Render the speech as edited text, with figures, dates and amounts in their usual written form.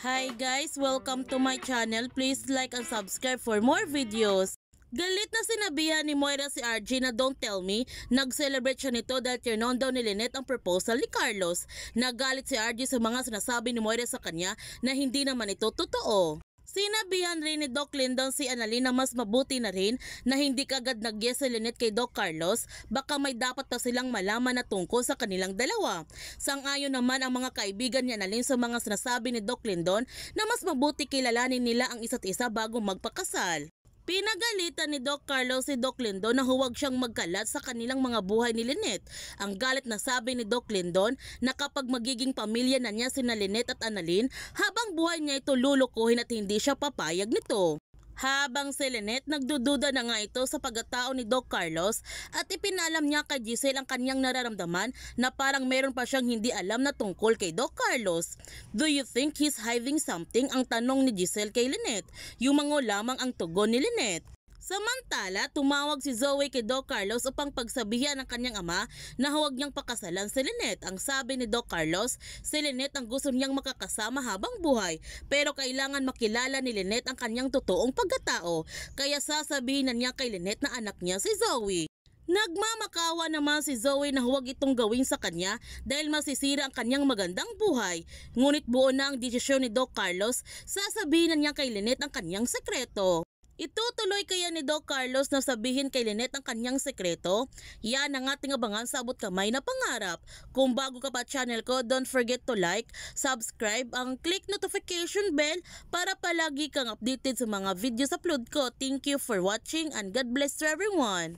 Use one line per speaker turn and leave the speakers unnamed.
Hi guys! Welcome to my channel. Please like and subscribe for more videos. Galit na sinabihan ni Moira si RJ na don't tell me. Nag-celebrate siya nito dahil tinaon daw ni Lynette ang proposal ni Carlos. Nagalit si RJ sa mga sinasabi ni Moira sa kanya na hindi naman ito totoo. Sinabihan rin ni Doc Lyndon si Annalyn na mas mabuti na rin na hindi kagad nag-yes si Lynette kay Doc Carlos, baka may dapat pa silang malaman na tungkol sa kanilang dalawa. Sang-ayon naman ang mga kaibigan ni Annalyn sa mga sinasabi ni Doc Lyndon na mas mabuti kilalanin nila ang isa't isa bago magpakasal. Pinagalitan ni Doc Carlos si Doc Lyndon na huwag siyang magkalat sa kanilang mga buhay ni Lynette. Ang galit na sabi ni Doc Lyndon na kapag magiging pamilya na niya sina Lynette at Annalyn, habang buhay niya ito lulukuhin at hindi siya papayag nito. Habang si Lynette nagdududa na nga ito sa pagkatao ni Doc Carlos at ipinalam niya kay Giselle ang kanyang nararamdaman na parang meron pa siyang hindi alam na tungkol kay Doc Carlos. Do you think he's hiding something? Ang tanong ni Giselle kay Lynette. Yumango lamang ang tugon ni Lynette. Samantala, tumawag si Zoe kay Doc Carlos upang pagsabihan ng kanyang ama na huwag niyang pakasalan si Lynette. Ang sabi ni Doc Carlos, si Lynette ang gusto niyang makakasama habang buhay pero kailangan makilala ni Lynette ang kanyang totoong pagkatao. Kaya sasabihin na niya kay Lynette na anak niya si Zoe. Nagmamakawa naman si Zoe na huwag itong gawin sa kanya dahil masisira ang kanyang magandang buhay. Ngunit buo na ang desisyon ni Doc Carlos, sasabihin na niya kay Lynette ang kanyang sekreto. Itutuloy kaya ni Doc Carlos na sabihin kay Lynette ang kanyang sekreto? Yan ang ating abangan sa abot kamay na pangarap. Kung bago ka pa channel ko, don't forget to like, subscribe, ang click notification bell para palagi kang updated sa mga videos upload ko. Thank you for watching and God bless to everyone.